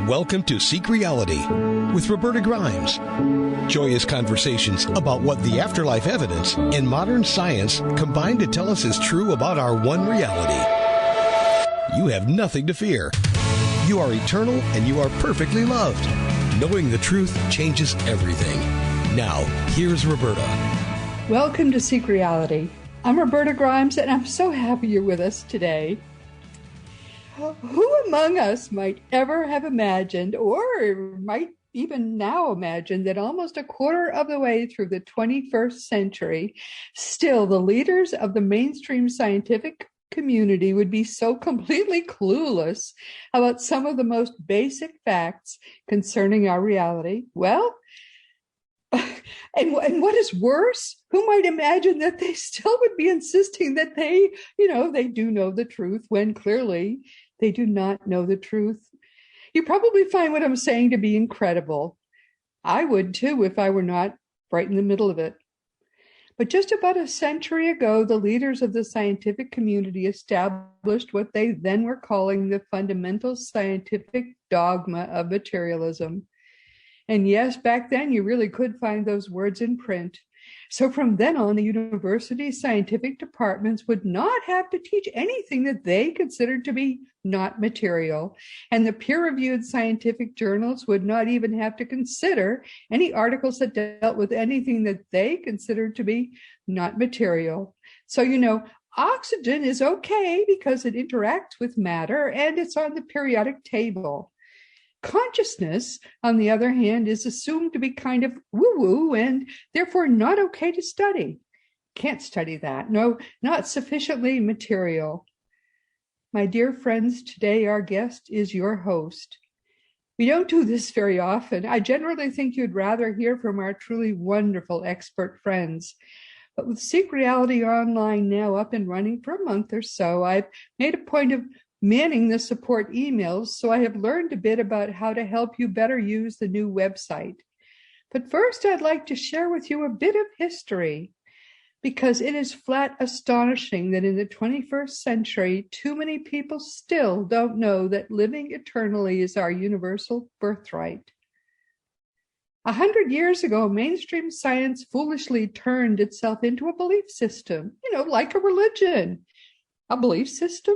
Welcome to Seek Reality with Roberta Grimes. Joyous conversations about what the afterlife evidence and modern science combine to tell us is true about our one reality. You have nothing to fear. You are eternal and you are perfectly loved. Knowing the truth changes everything. Now, here's Roberta. Welcome to Seek Reality. I'm Roberta Grimes, and I'm so happy you're with us today. Who among us might ever have imagined, or might even now imagine, that almost a quarter of the way through the 21st century, still the leaders of the mainstream scientific community would be so completely clueless about some of the most basic facts concerning our reality? Well, and what is worse, who might imagine that they still would be insisting that they do know the truth when clearly they do not know the truth? You probably find what I'm saying to be incredible. I would too if I were not right in the middle of it. But just about a century ago, the leaders of the scientific community established what they then were calling the fundamental scientific dogma of materialism. And yes, back then you really could find those words in print. So from then on, the university's scientific departments would not have to teach anything that they considered to be not material. And the peer-reviewed scientific journals would not even have to consider any articles that dealt with anything that they considered to be not material. So, oxygen is okay because it interacts with matter and it's on the periodic table. Consciousness, on the other hand, is assumed to be kind of woo-woo and therefore not okay to study. Can't study that. No, not sufficiently material. My dear friends, today our guest is your host. We don't do this very often. I generally think you'd rather hear from our truly wonderful expert friends. But with Seek Reality Online now up and running for a month or so, I've made a point of manning the support emails, so I have learned a bit about how to help you better use the new website. But first, I'd like to share with you a bit of history, because it is flat astonishing that in the 21st century, too many people still don't know that living eternally is our universal birthright. 100 years ago, mainstream science foolishly turned itself into a belief system, like a religion. A belief system?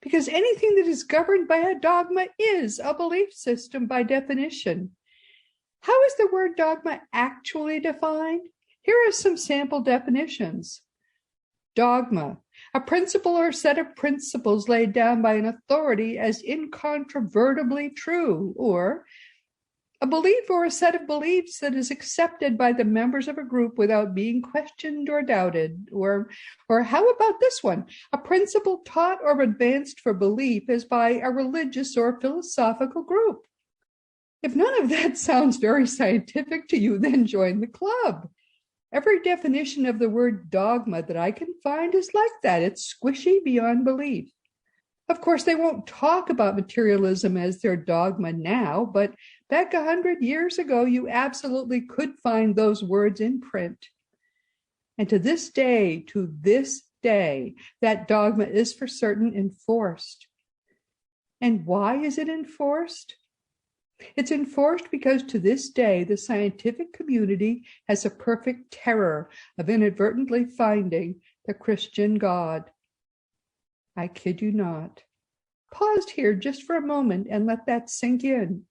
Because anything that is governed by a dogma is a belief system by definition. How is the word dogma actually defined? Here are some sample definitions. Dogma, a principle or set of principles laid down by an authority as incontrovertibly true, or a belief or a set of beliefs that is accepted by the members of a group without being questioned or doubted. Or how about this one? A principle taught or advanced for belief as by a religious or philosophical group. If none of that sounds very scientific to you, then join the club. Every definition of the word dogma that I can find is like that. It's squishy beyond belief. Of course, they won't talk about materialism as their dogma now, but back 100 years ago, you absolutely could find those words in print. And to this day, that dogma is for certain enforced. And why is it enforced? It's enforced because to this day, the scientific community has a perfect terror of inadvertently finding the Christian God. I kid you not. Pause here just for a moment and let that sink in.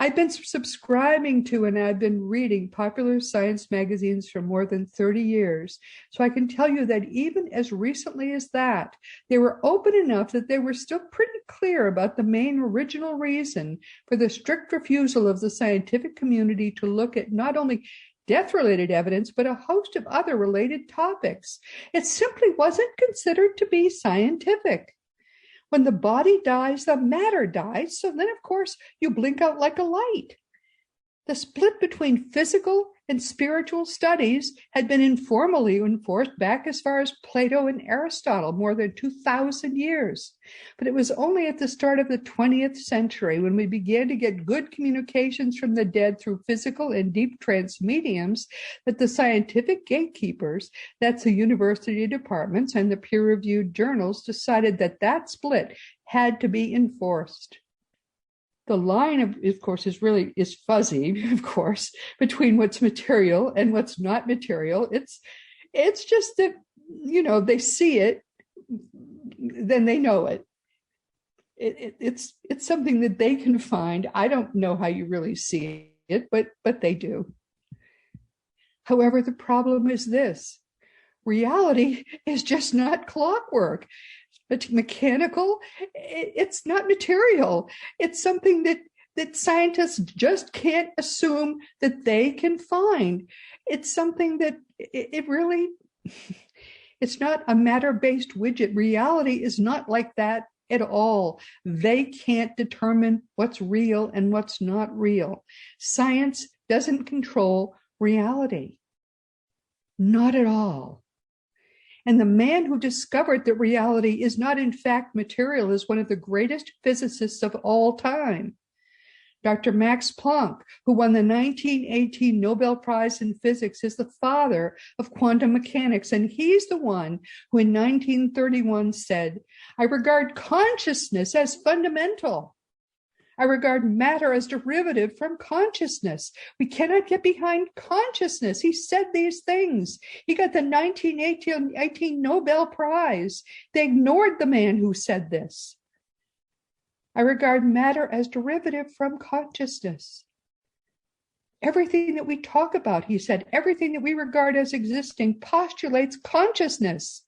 I've been subscribing to and I've been reading popular science magazines for more than 30 years, so I can tell you that even as recently as that, they were open enough that they were still pretty clear about the main original reason for the strict refusal of the scientific community to look at not only death-related evidence, but a host of other related topics. It simply wasn't considered to be scientific. When the body dies, the matter dies, so then, of course, you blink out like a light. The split between physical and spiritual studies had been informally enforced back as far as Plato and Aristotle, more than 2,000 years. But it was only at the start of the 20th century when we began to get good communications from the dead through physical and deep trance mediums that the scientific gatekeepers, that's the university departments and the peer-reviewed journals, decided that that split had to be enforced. The line, of course, is fuzzy, of course, between what's material and what's not material. It's just that, they see it, then they know it. It's something that they can find. I don't know how you really see it, but they do. However, the problem is this: reality is just not clockwork. It's mechanical. It's not material. It's something that scientists just can't assume that they can find. It's something that it really, it's not a matter-based widget. Reality is not like that at all. They can't determine what's real and what's not real. Science doesn't control reality. Not at all. And the man who discovered that reality is not in fact material is one of the greatest physicists of all time. Dr. Max Planck, who won the 1918 Nobel Prize in Physics, is the father of quantum mechanics, and he's the one who in 1931 said, "I regard consciousness as fundamental. I regard matter as derivative from consciousness. We cannot get behind consciousness." He said these things. He got the 1918 Nobel Prize. They ignored the man who said this. "I regard matter as derivative from consciousness." Everything that we talk about, he said, everything that we regard as existing postulates consciousness.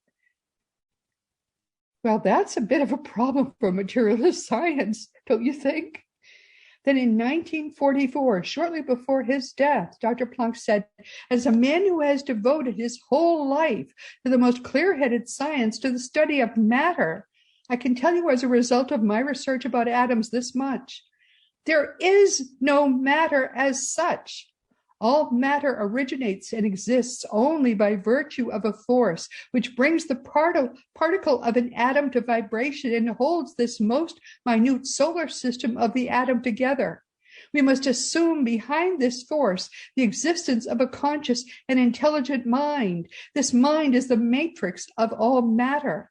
Well, that's a bit of a problem for materialist science, don't you think? Then in 1944, shortly before his death, Dr. Planck said, "As a man who has devoted his whole life to the most clear-headed science, to the study of matter, I can tell you as a result of my research about atoms this much. There is no matter as such. All matter originates and exists only by virtue of a force which brings the particle of an atom to vibration and holds this most minute solar system of the atom together. We must assume behind this force the existence of a conscious and intelligent mind. This mind is the matrix of all matter."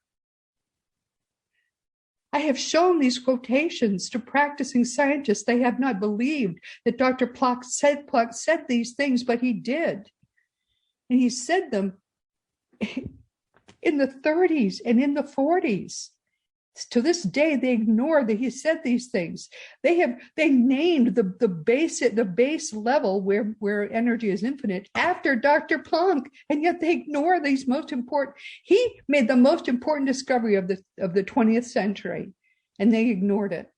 I have shown these quotations to practicing scientists. They have not believed that Dr. Planck said these things, but he did. And he said them in the 30s and in the 40s. To this day, they ignore that he said these things. They named the base level where energy is infinite after Dr. Planck, and yet they ignore these most important. He made the most important discovery of the 20th century, and they ignored it.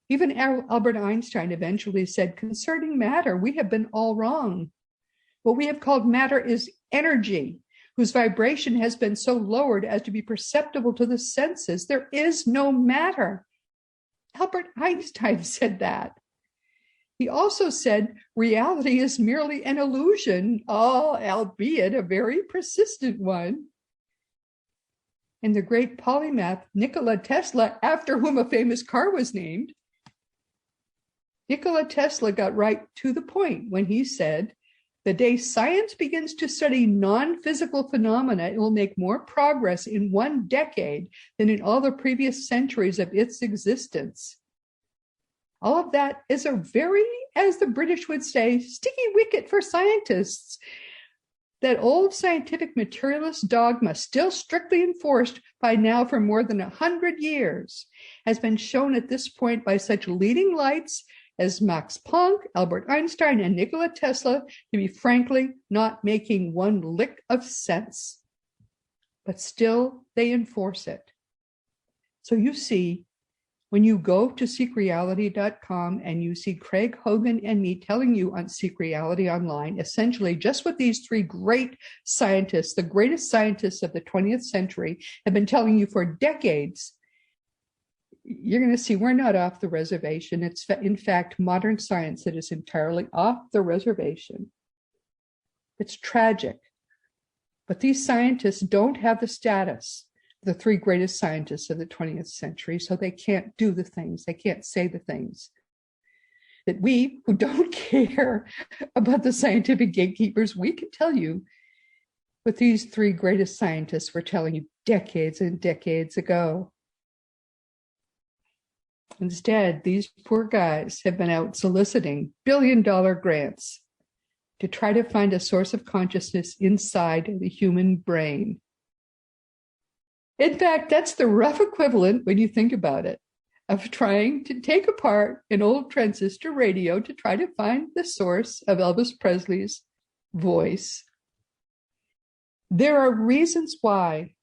Even Albert Einstein eventually said, "Concerning matter, we have been all wrong. What we have called matter is energy, whose vibration has been so lowered as to be perceptible to the senses. There is no matter." Albert Einstein said that. He also said reality is merely an illusion, albeit a very persistent one. And the great polymath Nikola Tesla, after whom a famous car was named, Nikola Tesla got right to the point when he said, "The day science begins to study non-physical phenomena, it will make more progress in 1 decade than in all the previous centuries of its existence." All of that is a very, as the British would say, sticky wicket for scientists. That old scientific materialist dogma, still strictly enforced by now for more than 100 years, has been shown at this point by such leading lights as Max Planck, Albert Einstein, and Nikola Tesla to be frankly not making one lick of sense. But still, they enforce it. So you see, when you go to seekreality.com and you see Craig Hogan and me telling you on Seek Reality Online, essentially just what these 3 great scientists, the greatest scientists of the 20th century, have been telling you for decades, you're going to see we're not off the reservation. It's in fact modern science that is entirely off the reservation. It's tragic. But these scientists don't have the status of the 3 greatest scientists of the 20th century, so they can't do the things, they can't say the things that we, who don't care about the scientific gatekeepers, we can tell you what these 3 greatest scientists were telling you decades and decades ago. Instead, these poor guys have been out soliciting billion-dollar grants to try to find a source of consciousness inside the human brain. In fact, that's the rough equivalent, when you think about it, of trying to take apart an old transistor radio to try to find the source of Elvis Presley's voice. There are reasons why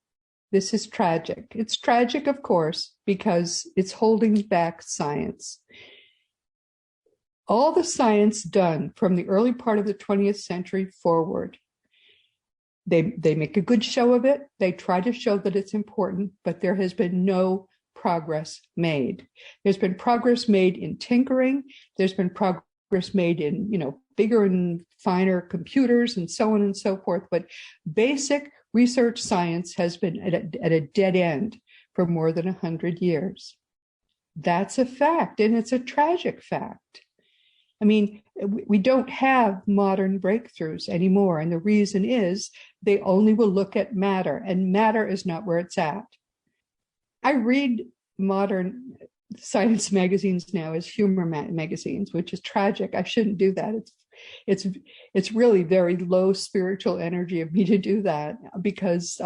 this is tragic. It's tragic, of course, because it's holding back science. All the science done from the early part of the 20th century forward, they make a good show of it. They try to show that it's important, but there has been no progress made. There's been progress made in tinkering. There's been progress made in, bigger and finer computers and so on and so forth. But basic research science has been at a dead end for more than 100 years. That's a fact, and it's a tragic fact. I mean, we don't have modern breakthroughs anymore, and the reason is they only will look at matter, and matter is not where it's at. I read modern science magazines now as humor magazines, which is tragic. I shouldn't do that. It's really very low spiritual energy of me to do that, because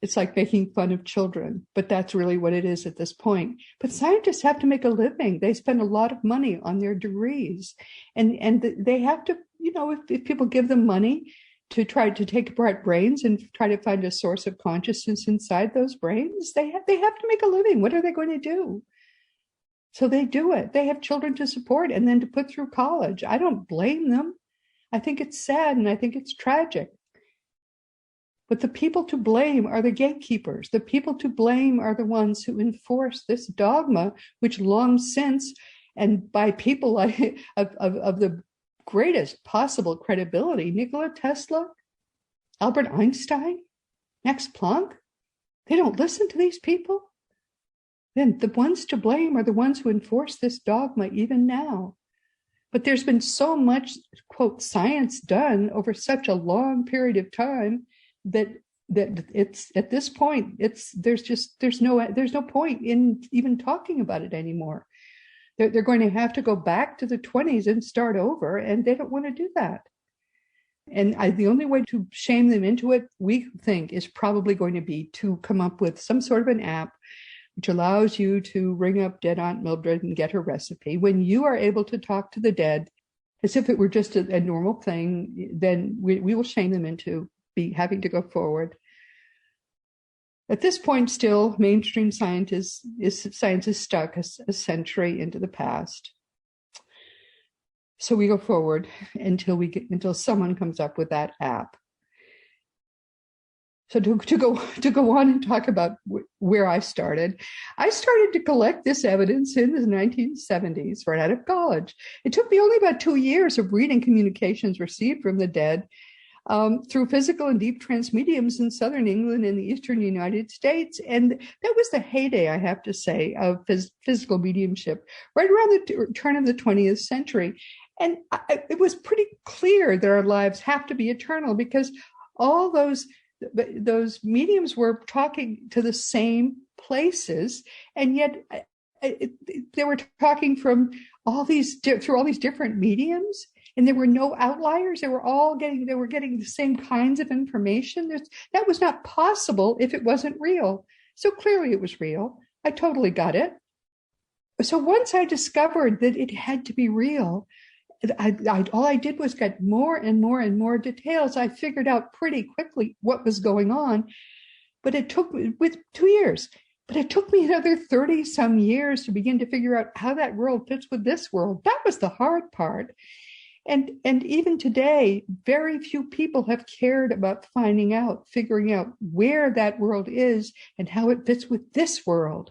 it's like making fun of children, but that's really what it is at this point. But scientists have to make a living. They spend a lot of money on their degrees, and they have to, if people give them money to try to take apart brains and try to find a source of consciousness inside those brains, they have to make a living. What are they going to do? So they do it. They have children to support and then to put through college. I don't blame them. I think it's sad and I think it's tragic. But the people to blame are the gatekeepers. The people to blame are the ones who enforce this dogma, which long since, and by people of the greatest possible credibility, Nikola Tesla, Albert Einstein, Max Planck, they don't listen to these people. Then the ones to blame are the ones who enforce this dogma even now. But there's been so much, quote, science done over such a long period of time that it's at this point, there's no point in even talking about it anymore. They're going to have to go back to the 20s and start over, and they don't want to do that. And the only way to shame them into it, we think, is probably going to be to come up with some sort of an app which allows you to ring up dead Aunt Mildred and get her recipe. When you are able to talk to the dead as if it were just a normal thing, then we will shame them into having to go forward. At this point, still, mainstream science is stuck a century into the past. So we go forward until someone comes up with that app. So to go on and talk about where I started to collect this evidence in the 1970s, right out of college. It took me only about 2 years of reading communications received from the dead through physical and deep trance mediums in southern England and the eastern United States. And that was the heyday, I have to say, of physical mediumship, right around the turn of the 20th century. And it was pretty clear that our lives have to be eternal, because all those mediums were talking to the same places, and yet they were talking from through all these different mediums, and there were no outliers. They were getting the same kinds of information. That was not possible if it wasn't real. So clearly it was real. I totally got it. So once I discovered that it had to be real, all I did was get more and more and more details. I figured out pretty quickly what was going on, but it took me 2 years. But it took me another 30 some years to begin to figure out how that world fits with this world. That was the hard part. And even today, very few people have cared about figuring out where that world is and how it fits with this world.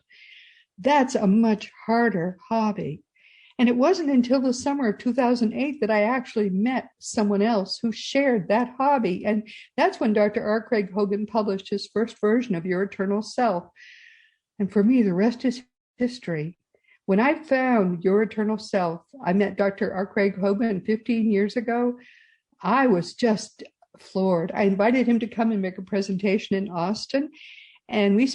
That's a much harder hobby. And it wasn't until the summer of 2008 that I actually met someone else who shared that hobby. And that's when Dr. R. Craig Hogan published his first version of Your Eternal Self. And for me, the rest is history. When I found Your Eternal Self, I met Dr. R. Craig Hogan 15 years ago. I was just floored. I invited him to come and make a presentation in Austin, and we